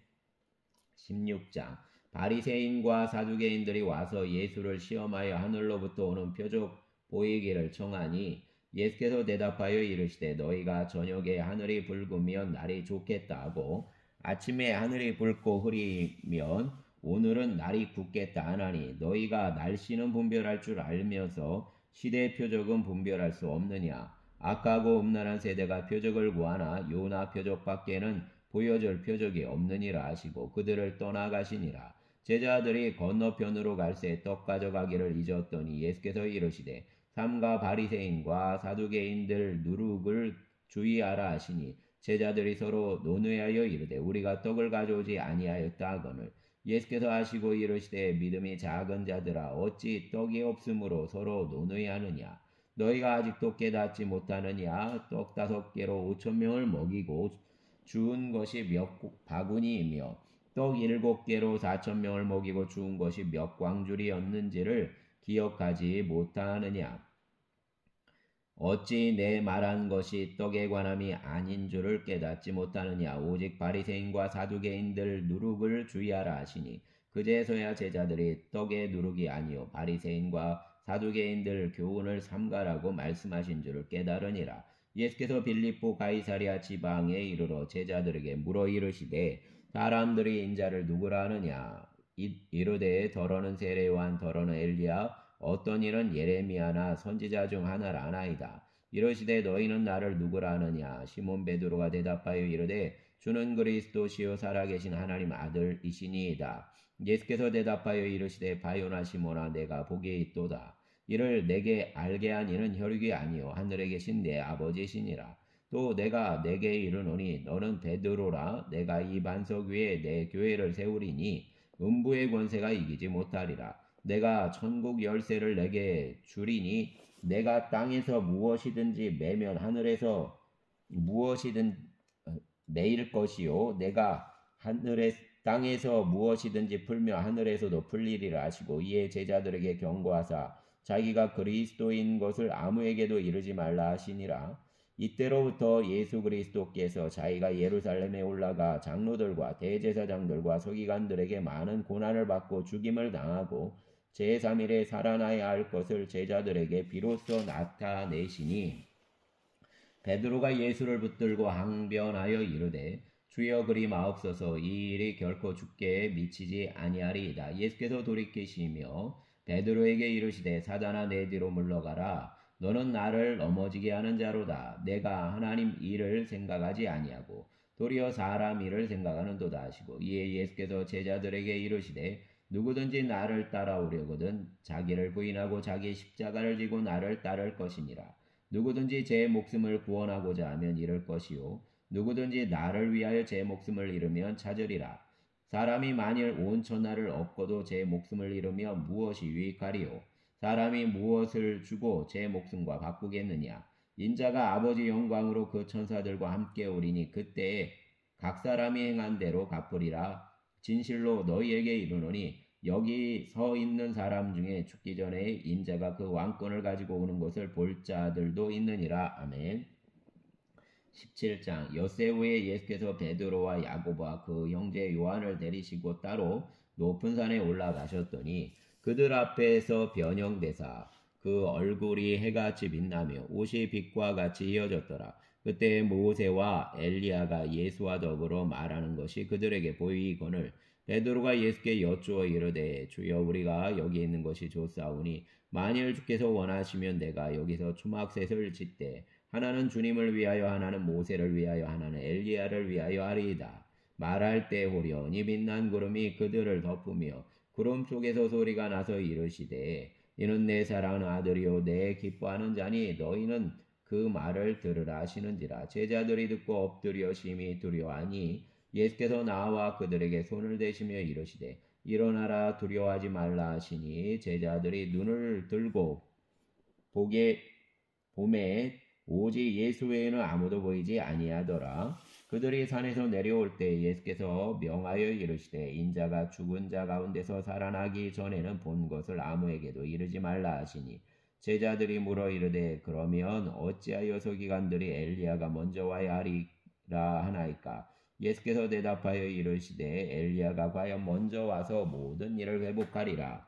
16장 바리새인과 사두개인들이 와서 예수를 시험하여 하늘로부터 오는 표적 보이기를 청하니 예수께서 대답하여 이르시되 너희가 저녁에 하늘이 붉으면 날이 좋겠다 하고 아침에 하늘이 붉고 흐리면 오늘은 날이 굳겠다 하나니 너희가 날씨는 분별할 줄 알면서 시대 표적은 분별할 수 없느냐. 악하고 음란한 세대가 표적을 구하나 요나 표적밖에는 보여줄 표적이 없느니라 하시고 그들을 떠나가시니라. 제자들이 건너편으로 갈새 떡 가져가기를 잊었더니 예수께서 이르시되 삼가 바리새인과 사두개인들 누룩을 주의하라 하시니 제자들이 서로 논의하여 이르되 우리가 떡을 가져오지 아니하였다 하거늘 예수께서 하시고 이르시되 믿음이 작은 자들아 어찌 떡이 없으므로 서로 논의하느냐. 너희가 아직도 깨닫지 못하느냐. 떡 5개로 5,000명을 먹이고 주운 것이 몇 바구니이며 떡 7개로 4,000명을 먹이고 주운 것이 몇 광줄이었는지를 기억하지 못하느냐. 어찌 내 말한 것이 떡에 관함이 아닌 줄을 깨닫지 못하느냐. 오직 바리새인과 사두개인들 누룩을 주의하라 하시니 그제서야 제자들이 떡의 누룩이 아니요 바리새인과 사두개인들 교훈을 삼가라고 말씀하신 줄을 깨달으니라. 예수께서 빌립보 가이사랴 지방에 이르러 제자들에게 물어 이르시되 사람들이 인자를 누구라 하느냐. 이르되 더러는 세례요한 더러는 엘리야 어떤 일은 예레미야나 선지자 중 하나라 하나이다. 이르시되 너희는 나를 누구라 하느냐. 시몬 베드로가 대답하여 이르되 주는 그리스도시요 살아계신 하나님 아들이시니이다. 예수께서 대답하여 이르시되 바요나 시몬아 내가 보기에 있도다. 이를 내게 알게 한 이는 혈육이 아니요 하늘에 계신 내 아버지시니라. 또 내가 내게 이르노니 너는 베드로라. 내가 이 반석 위에 내 교회를 세우리니 음부의 권세가 이기지 못하리라. 내가 천국 열쇠를 내게 주리니 내가 땅에서 무엇이든지 매면 하늘에서 무엇이든 매일 것이요 내가 하늘에 땅에서 무엇이든지 풀며 하늘에서도 풀리리라 하시고 이에 제자들에게 경고하사 자기가 그리스도인 것을 아무에게도 이르지 말라 하시니라. 이때로부터 예수 그리스도께서 자기가 예루살렘에 올라가 장로들과 대제사장들과 서기관들에게 많은 고난을 받고 죽임을 당하고 제3일에 살아나야 할 것을 제자들에게 비로소 나타내시니 베드로가 예수를 붙들고 항변하여 이르되 주여 그리 마옵소서 이 일이 결코 주께 미치지 아니하리이다. 예수께서 돌이키시며 베드로에게 이르시되 사단아 내 뒤로 물러가라. 너는 나를 넘어지게 하는 자로다. 내가 하나님 일을 생각하지 아니하고 도리어 사람 일을 생각하는도다 하시고 이에 예수께서 제자들에게 이르시되 누구든지 나를 따라오려거든 자기를 부인하고 자기 십자가를 지고 나를 따를 것이니라. 누구든지 제 목숨을 구원하고자 하면 잃을 것이요 누구든지 나를 위하여 제 목숨을 잃으면 찾으리라. 사람이 만일 온 천하를 얻고도 제 목숨을 잃으면 무엇이 유익하리요? 사람이 무엇을 주고 제 목숨과 바꾸겠느냐? 인자가 아버지 영광으로 그 천사들과 함께 오리니 그때에 각 사람이 행한 대로 갚으리라. 진실로 너희에게 이르노니 여기 서 있는 사람 중에 죽기 전에 인자가 그 왕권을 가지고 오는 것을 볼 자들도 있느니라. 아멘. 17장 엿새 후에 예수께서 베드로와 야고보와 그 형제 요한을 데리시고 따로 높은 산에 올라가셨더니 그들 앞에서 변형되사 그 얼굴이 해같이 빛나며 옷이 빛과 같이 이어졌더라. 그때 모세와 엘리야가 예수와 더불어 말하는 것이 그들에게 보이거늘 베드로가 예수께 여쭈어 이르되 주여 우리가 여기 있는 것이 좋사오니 만일 주께서 원하시면 내가 여기서 초막셋을 짓되 하나는 주님을 위하여 하나는 모세를 위하여 하나는 엘리야를 위하여 하리이다. 말할 때 호련히 빛난 구름이 그들을 덮으며 구름 속에서 소리가 나서 이르시되 이는 내 사랑하는 아들이요 내 기뻐하는 자니 너희는 그 말을 들으라 하시는지라. 제자들이 듣고 엎드려 심히 두려워하니 예수께서 나와 그들에게 손을 대시며 이르시되 일어나라 두려워하지 말라 하시니 제자들이 눈을 들고 봄에 오직 예수 외에는 아무도 보이지 아니하더라. 그들이 산에서 내려올 때 예수께서 명하여 이르시되 인자가 죽은 자 가운데서 살아나기 전에는 본 것을 아무에게도 이르지 말라 하시니 제자들이 물어 이르되 그러면 어찌하여 서기관들이 엘리야가 먼저 와야 하리라 하나이까? 예수께서 대답하여 이르시되 엘리야가 과연 먼저 와서 모든 일을 회복하리라.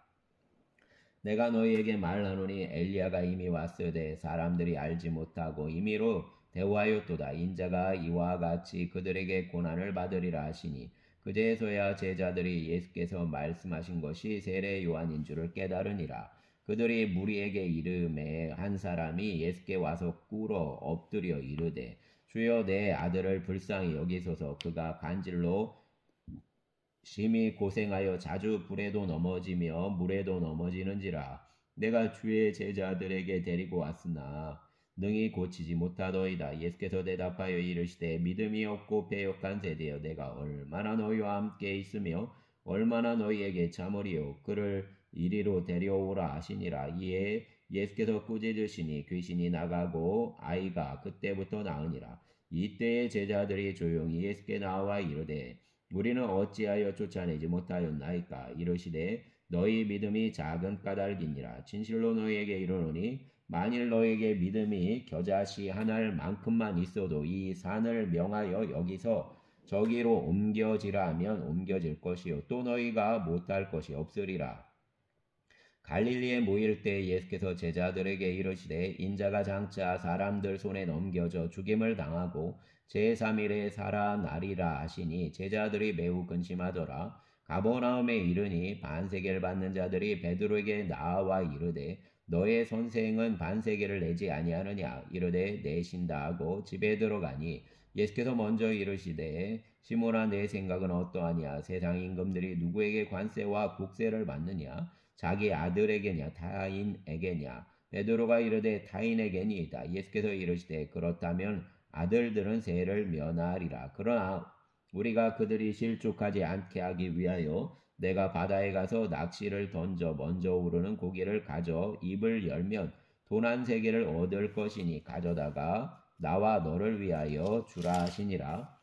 내가 너희에게 말하노니 엘리야가 이미 왔으되 사람들이 알지 못하고 임의로 대우하였도다. 인자가 이와 같이 그들에게 고난을 받으리라 하시니 그제서야 제자들이 예수께서 말씀하신 것이 세례 요한인 줄을 깨달으니라. 그들이 무리에게 이름에 한 사람이 예수께 와서 꿇어 엎드려 이르되 주여 내 아들을 불쌍히 여기소서. 그가 간질로 심히 고생하여 자주 불에도 넘어지며 물에도 넘어지는지라. 내가 주의 제자들에게 데리고 왔으나 능히 고치지 못하더이다. 예수께서 대답하여 이르시되 믿음이 없고 배역한 세대여 내가 얼마나 너희와 함께 있으며 얼마나 너희에게 참으리요. 그를 이리로 데려오라 하시니라. 이에 예수께서 꾸짖으시니 귀신이 나가고 아이가 그때부터 나으니라. 이때의 제자들이 조용히 예수께 나와 이르되 우리는 어찌하여 쫓아내지 못하였나이까? 이르시되 너희 믿음이 작은 까닭이니라. 진실로 너희에게 이르노니 만일 너희에게 믿음이 겨자씨 한 알만큼만 있어도 이 산을 명하여 여기서 저기로 옮겨지라 하면 옮겨질 것이요 또 너희가 못할 것이 없으리라. 갈릴리에 모일 때 예수께서 제자들에게 이르시되 인자가 장차 사람들 손에 넘겨져 죽임을 당하고 제3일에 살아나리라 하시니 제자들이 매우 근심하더라. 가버나움에 이르니 반세계를 받는 자들이 베드로에게 나와 이르되 너의 선생은 반세계를 내지 아니하느냐? 이르되 내신다 하고 집에 들어가니 예수께서 먼저 이르시되 시몬아 내 생각은 어떠하냐? 세상 임금들이 누구에게 관세와 국세를 받느냐? 자기 아들에게냐 타인에게냐? 베드로가 이르되 타인에게니이다. 예수께서 이르시되 그렇다면 아들들은 세를 면하리라. 그러나 우리가 그들이 실족하지 않게 하기 위하여 내가 바다에 가서 낚시를 던져 먼저 오르는 고기를 가져 입을 열면 돈 한 세계를 얻을 것이니 가져다가 나와 너를 위하여 주라 하시니라.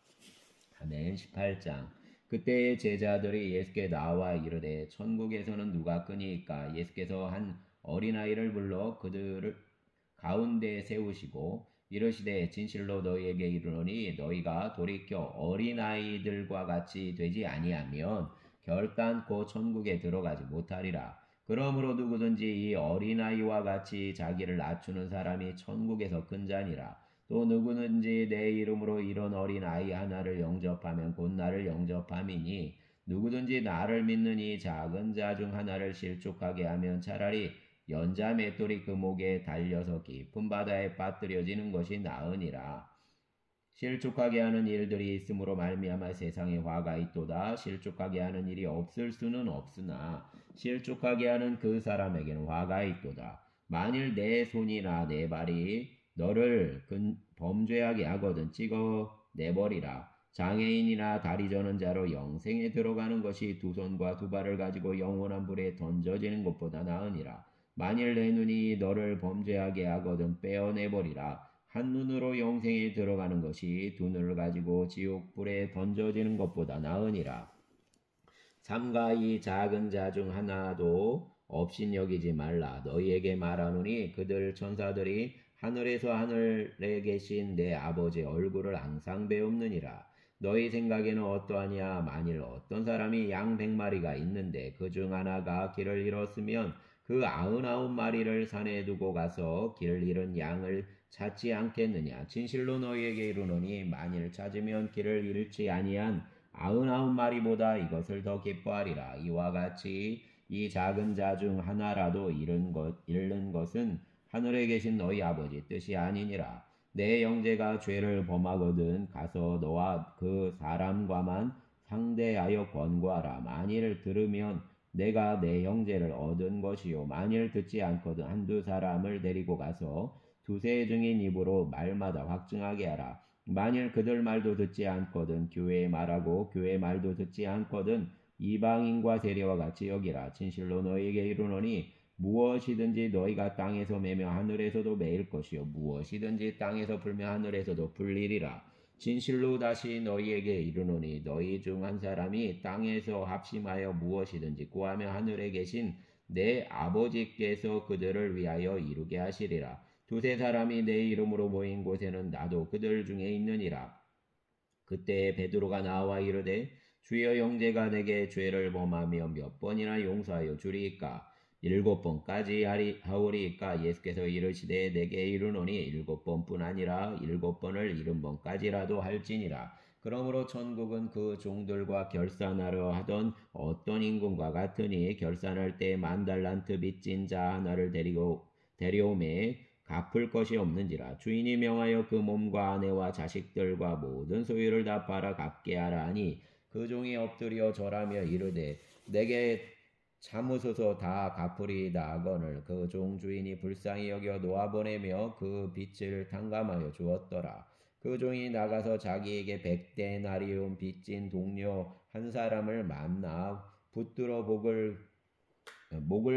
아멘. 18장 그때 제자들이 예수께 나와 이르되 천국에서는 누가 크니까? 예수께서 한 어린아이를 불러 그들을 가운데 세우시고 이르시되 진실로 너희에게 이르노니 너희가 돌이켜 어린아이들과 같이 되지 아니하면 결단코 천국에 들어가지 못하리라. 그러므로 누구든지 이 어린아이와 같이 자기를 낮추는 사람이 천국에서 큰 자니라. 또 누구든지 내 이름으로 이런 어린아이 하나를 영접하면 곧 나를 영접함이니 누구든지 나를 믿는 이 작은 자 중 하나를 실족하게 하면 차라리 연자 맷돌이 그 목에 달려서 깊은 바다에 빠뜨려지는 것이 나으니라. 실족하게 하는 일들이 있으므로 말미암아 세상에 화가 있도다. 실족하게 하는 일이 없을 수는 없으나 실족하게 하는 그 사람에게는 화가 있도다. 만일 내 손이나 내 발이 너를 범죄하게 하거든 찍어 내버리라. 장애인이나 다리 저는 자로 영생에 들어가는 것이 두 손과 두 발을 가지고 영원한 불에 던져지는 것보다 나으니라. 만일 내 눈이 너를 범죄하게 하거든 빼어내버리라. 한 눈으로 영생에 들어가는 것이 두 눈을 가지고 지옥 불에 던져지는 것보다 나으니라. 삼가 이 작은 자 중 하나도 없인 여기지 말라. 너희에게 말하노니 그들 천사들이 하늘에서 하늘에 계신 내 아버지의 얼굴을 항상 배웁느니라. 너희 생각에는 어떠하냐? 만일 어떤 사람이 양 100마리가 있는데 그 중 하나가 길을 잃었으면 그 99마리를 산에 두고 가서 길을 잃은 양을 찾지 않겠느냐? 진실로 너희에게 이르노니 만일 찾으면 길을 잃지 아니한 99마리보다 이것을 더 기뻐하리라. 이와 같이 이 작은 자 중 하나라도 잃는 것은 하늘에 계신 너희 아버지 뜻이 아니니라. 내 형제가 죄를 범하거든 가서 너와 그 사람과만 상대하여 권고하라. 만일 들으면 내가 내 형제를 얻은 것이요 만일 듣지 않거든 한두 사람을 데리고 가서 두세 증인 입으로 말마다 확증하게 하라. 만일 그들 말도 듣지 않거든 교회의 말하고 교회의 말도 듣지 않거든 이방인과 세리와 같이 여기라. 진실로 너희에게 이르노니 무엇이든지 너희가 땅에서 매며 하늘에서도 매일 것이요 무엇이든지 땅에서 풀며 하늘에서도 풀리리라. 진실로 다시 너희에게 이르노니 너희 중 한 사람이 땅에서 합심하여 무엇이든지 구하며 하늘에 계신 내 아버지께서 그들을 위하여 이루게 하시리라. 두세 사람이 내 이름으로 모인 곳에는 나도 그들 중에 있느니라. 그때 베드로가 나와 이르되 주여 형제가 내게 죄를 범하며 몇 번이나 용서하여 주리이까? 7번까지 하오리이까? 예수께서 이르시되 내게 이르노니 7번뿐 아니라 7번을 70번까지라도 할지니라. 그러므로 천국은 그 종들과 결산하려 하던 어떤 임금과 같으니 결산할 때 10,000달란트 빚진 자 하나를 데려오매 갚을 것이 없는지라. 주인이 명하여 그 몸과 아내와 자식들과 모든 소유를 다 팔아 갚게 하라 하니 그 종이 엎드려 절하며 이르되 내게 참으소서 다 갚으리이다 하거늘 그 종 주인이 불쌍히 여겨 놓아보내며 그 빚을 탕감하여 주었더라. 그 종이 나가서 자기에게 100데나리온 빚진 동료 한 사람을 만나 붙들어 목을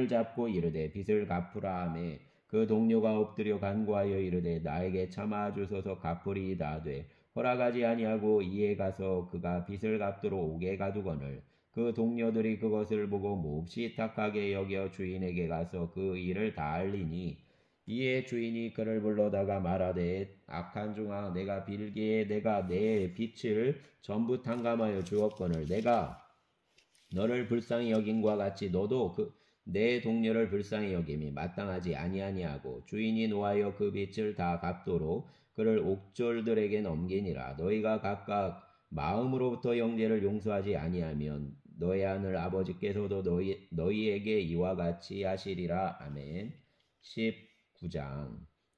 잡고 이르되 빚을 갚으라 하매 그 동료가 엎드려 간구하여 이르되 나에게 참아 주소서 갚으리이다 하되 허락하지 아니하고 이에 가서 그가 빚을 갚도록 옥에 가두거늘 그 동료들이 그것을 보고 몹시 탁하게 여겨 주인에게 가서 그 일을 다 알리니 이에 주인이 그를 불러다가 말하되 악한 종아 내가 빌기에 내가 내 빚을 전부 탕감하여 주었거늘 내가 너를 불쌍히 여긴과 같이 너도 내 동료를 불쌍히 여김이 마땅하지 아니하냐고 주인이 노하여 그 빚을 다 갚도록 그를 옥졸들에게 넘기니라. 너희가 각각 마음으로부터 형제를 용서하지 아니하면 너희 하늘 아버지께서도 너희에게 이와 같이 하시리라. 아멘. 19장.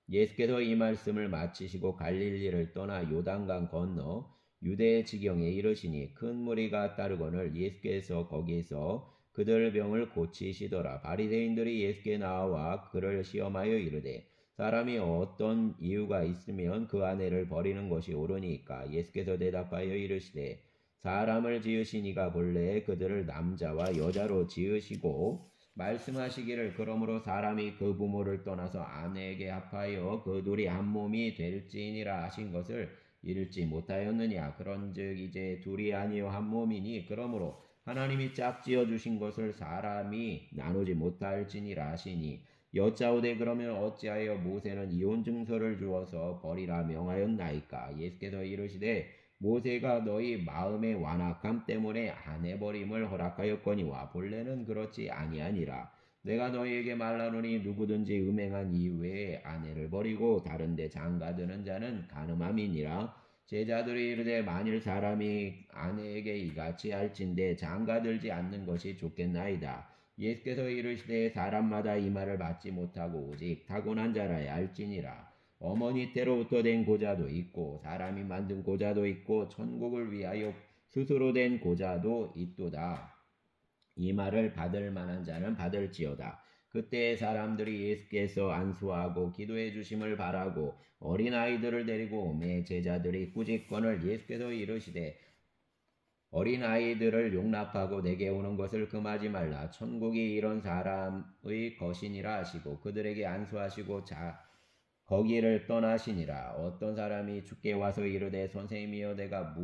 예수께서 이 말씀을 마치시고 갈릴리를 떠나 요단강 건너 유대의 지경에 이르시니 큰 무리가 따르거늘 예수께서 거기서 그들 병을 고치시더라. 바리새인들이 예수께 나와 그를 시험하여 이르되 사람이 어떤 이유가 있으면 그 아내를 버리는 것이 옳으니까? 예수께서 대답하여 이르시되 사람을 지으신 이가 본래 그들을 남자와 여자로 지으시고 말씀하시기를 그러므로 사람이 그 부모를 떠나서 아내에게 합하여 그 둘이 한 몸이 될지니라 하신 것을 잃지 못하였느냐. 그런즉 이제 둘이 아니요 한 몸이니 그러므로 하나님이 짝지어 주신 것을 사람이 나누지 못할지니라 하시니 여짜오되 그러면 어찌하여 모세는 이혼 증서를 주어서 버리라 명하였나이까. 예수께서 이르시되 모세가 너희 마음의 완악함 때문에 아내 버림을 허락하였거니와 본래는 그렇지 아니하니라. 내가 너희에게 말하노니 누구든지 음행한 이외에 아내를 버리고 다른 데 장가드는 자는 간음함이니라. 제자들이 이르되 만일 사람이 아내에게 이같이 할진대 장가들지 않는 것이 좋겠나이다. 예수께서 이르시되 사람마다 이 말을 받지 못하고 오직 타고난 자라야 할지니라. 어머니 때로부터 된 고자도 있고 사람이 만든 고자도 있고 천국을 위하여 스스로 된 고자도 있도다. 이 말을 받을 만한 자는 받을지어다. 그때 사람들이 예수께서 안수하고 기도해 주심을 바라고 어린아이들을 데리고 오매 제자들이 꾸짖건을 예수께서 이르시되 어린아이들을 용납하고 내게 오는 것을 금하지 말라. 천국이 이런 사람의 것이니라 하시고 그들에게 안수하시고 거기를 떠나시니라. 어떤 사람이 주께 와서 이르되 선생님이여 내가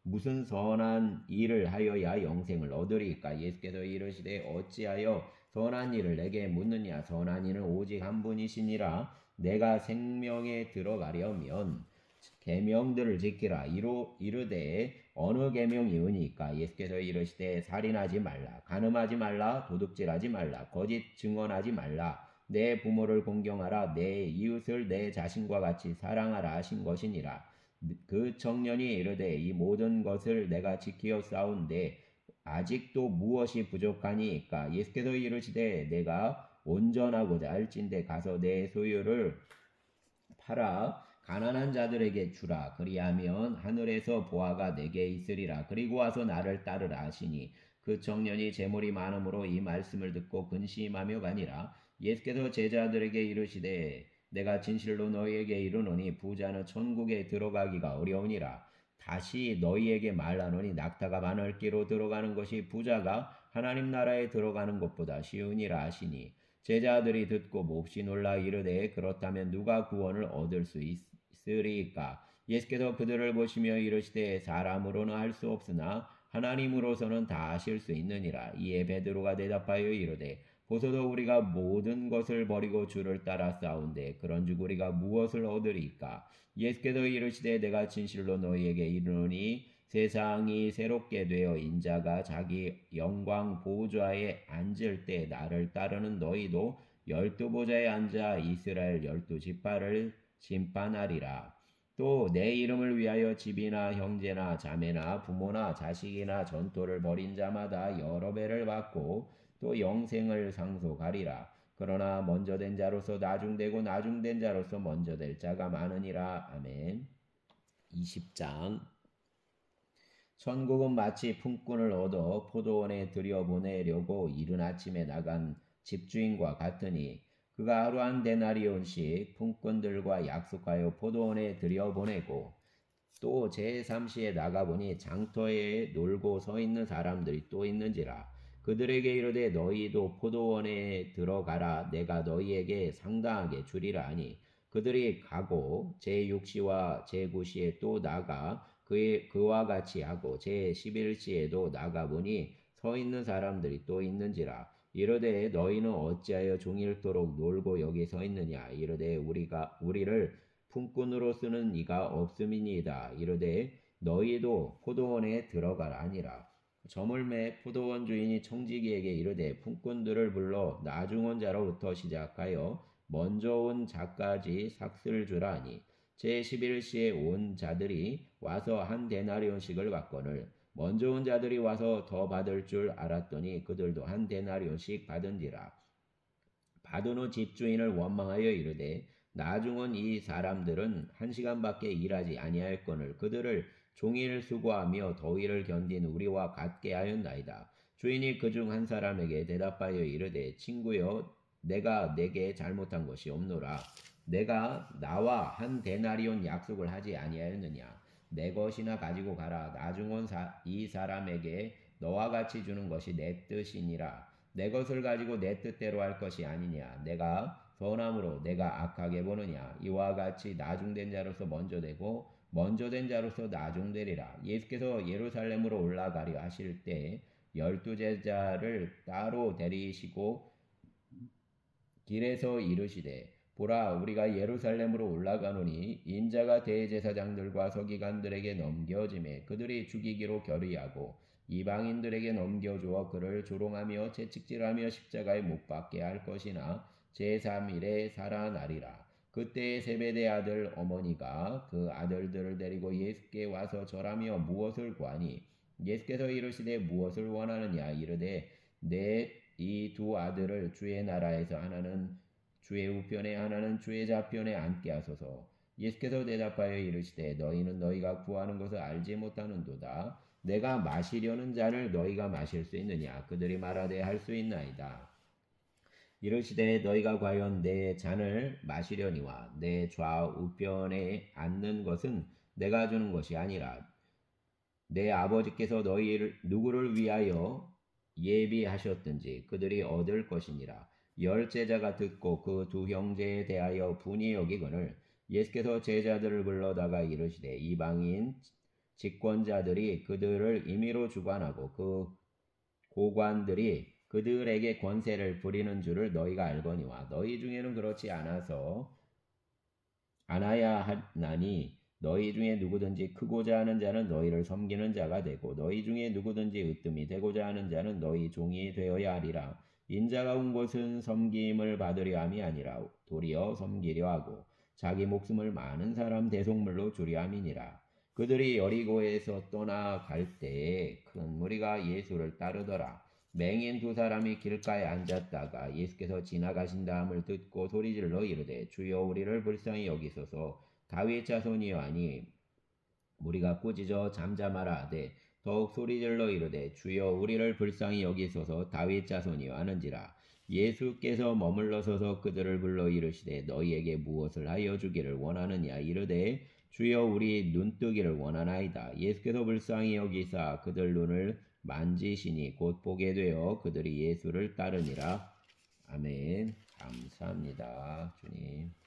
무슨 선한 일을 하여야 영생을 얻으리까. 예수께서 이르시되 어찌하여 선한 일을 내게 묻느냐. 선한 이는 오직 한 분이시니라. 내가 생명에 들어가려면 계명들을 지키라. 이르되 어느 계명이오니까. 예수께서 이르시되 살인하지 말라, 간음하지 말라, 도둑질하지 말라, 거짓 증언하지 말라, 내 부모를 공경하라, 내 이웃을 내 자신과 같이 사랑하라 하신 것이니라. 그 청년이 이르되 이 모든 것을 내가 지키어 싸운데 아직도 무엇이 부족하니까. 예수께서 이르시되 내가 온전하고자 할진대 가서 내 소유를 팔아 가난한 자들에게 주라. 그리하면 하늘에서 보화가 내게 있으리라. 그리고 와서 나를 따르라 하시니 그 청년이 재물이 많음으로 이 말씀을 듣고 근심하며 가니라. 예수께서 제자들에게 이르시되 내가 진실로 너희에게 이르노니 부자는 천국에 들어가기가 어려우니라. 다시 너희에게 말하노니 낙타가 바늘기로 들어가는 것이 부자가 하나님 나라에 들어가는 것보다 쉬우니라 하시니 제자들이 듣고 몹시 놀라 이르되 그렇다면 누가 구원을 얻을 수 있으리까. 예수께서 그들을 보시며 이르시되 사람으로는 할 수 없으나 하나님으로서는 다 하실 수 있느니라. 이에 베드로가 대답하여 이르되 보소서 우리가 모든 것을 버리고 주를 따라 싸운데 그런즉 우리가 무엇을 얻으리까. 예수께서 이르시되 내가 진실로 너희에게 이르노니 세상이 새롭게 되어 인자가 자기 영광 보좌에 앉을 때 나를 따르는 너희도 12보좌에 앉아 이스라엘 12지파를 심판하리라. 또 내 이름을 위하여 집이나 형제나 자매나 부모나 자식이나 전토를 벌인 자마다 여러 배를 받고 또 영생을 상속하리라. 그러나 먼저 된 자로서 나중되고 나중된 자로서 먼저 될 자가 많으니라. 아멘. 20장. 천국은 마치 품꾼을 얻어 포도원에 들여보내려고 이른 아침에 나간 집주인과 같으니 그가 하루 한 데나리온씩 품꾼들과 약속하여 포도원에 들여보내고 또 제3시에 나가보니 장터에 놀고 서 있는 사람들이 또 있는지라. 그들에게 이르되 너희도 포도원에 들어가라. 내가 너희에게 상당하게 주리라 하니 그들이 가고 제6시와 제9시에 또 나가 그와 같이 하고 제11시에도 나가보니 서 있는 사람들이 또 있는지라. 이르되 너희는 어찌하여 종일토록 놀고 여기 서 있느냐. 이르되 우리를 품꾼으로 쓰는 이가 없음이니이다. 이르되 너희도 포도원에 들어가라 하니라. 저물매 포도원 주인이 청지기에게 이르되 품꾼들을 불러 나중온 자로부터 시작하여 먼저 온 자까지 삭슬 주라 하니 제11시에 온 자들이 와서 한 데나리온씩을 받거늘 먼저 온 자들이 와서 더 받을 줄 알았더니 그들도 한 데나리온씩 받은지라. 받은 후 집주인을 원망하여 이르되 나중 온 이 사람들은 1시간밖에 일하지 아니하였거늘 그들을 종일 수고하며 더위를 견딘 우리와 같게 하였나이다. 주인이 그중 한 사람에게 대답하여 이르되 친구여 내가 내게 잘못한 것이 없노라. 내가 나와 한 데나리온 약속을 하지 아니하였느냐. 내 것이나 가지고 가라. 나중 온 이 사람에게 너와 같이 주는 것이 내 뜻이니라. 내 것을 가지고 내 뜻대로 할 것이 아니냐. 내가 선함으로 내가 악하게 보느냐. 이와 같이 나중된 자로서 먼저 되고 먼저 된 자로서 나중되리라. 예수께서 예루살렘으로 올라가려 하실 때 12제자를 따로 데리시고 길에서 이르시되 보라 우리가 예루살렘으로 올라가노니 인자가 대제사장들과 서기관들에게 넘겨짐에 그들이 죽이기로 결의하고 이방인들에게 넘겨주어 그를 조롱하며 채찍질하며 십자가에 못 박게 할 것이나 제3일에 살아나리라. 그때 세베대 아들 어머니가 그 아들들을 데리고 예수께 와서 절하며 무엇을 구하니 예수께서 이르시되 무엇을 원하느냐 이르되 내 이 두 아들을 주의 나라에서 하나는 주의 우편에 하나는 주의 좌편에 앉게 하소서. 예수께서 대답하여 이르시되 너희는 너희가 구하는 것을 알지 못하는도다. 내가 마시려는 잔을 너희가 마실 수 있느냐? 그들이 말하되 할 수 있나이다. 이르시되 너희가 과연 내 잔을 마시려니와 내 좌우편에 앉는 것은 내가 주는 것이 아니라 내 아버지께서 너희를 누구를 위하여 예비하셨든지 그들이 얻을 것이니라. 10제자가 듣고 그 두 형제에 대하여 분이 여기거늘 예수께서 제자들을 불러다가 이르시되 이방인 집권자들이 그들을 임의로 주관하고 그 고관들이 그들에게 권세를 부리는 줄을 너희가 알거니와 너희 중에는 그렇지 않아야 하나니 너희 중에 누구든지 크고자 하는 자는 너희를 섬기는 자가 되고 너희 중에 누구든지 으뜸이 되고자 하는 자는 너희 종이 되어야 하리라. 인자가 온 것은 섬김을 받으려 함이 아니라 도리어 섬기려 하고 자기 목숨을 많은 사람 대속물로 주려 함이니라. 그들이 여리고에서 떠나갈 때에 큰 무리가 예수를 따르더라. 맹인 두 사람이 길가에 앉았다가 예수께서 지나가신다함을 듣고 소리질러 이르되 주여 우리를 불쌍히 여기소서. 다윗 자손이여 하니 무리가 꾸짖어 잠잠하라 하되 더욱 소리질러 이르되 주여 우리를 불쌍히 여기소서. 다윗 자손이여 하는지라. 예수께서 머물러 서서 그들을 불러 이르시되 너희에게 무엇을 하여 주기를 원하느냐 이르되 주여 우리 눈뜨기를 원하나이다. 예수께서 불쌍히 여기사 그들 눈을 만지시니 곧 보게 되어 그들이 예수를 따르니라. 아멘. 감사합니다. 주님.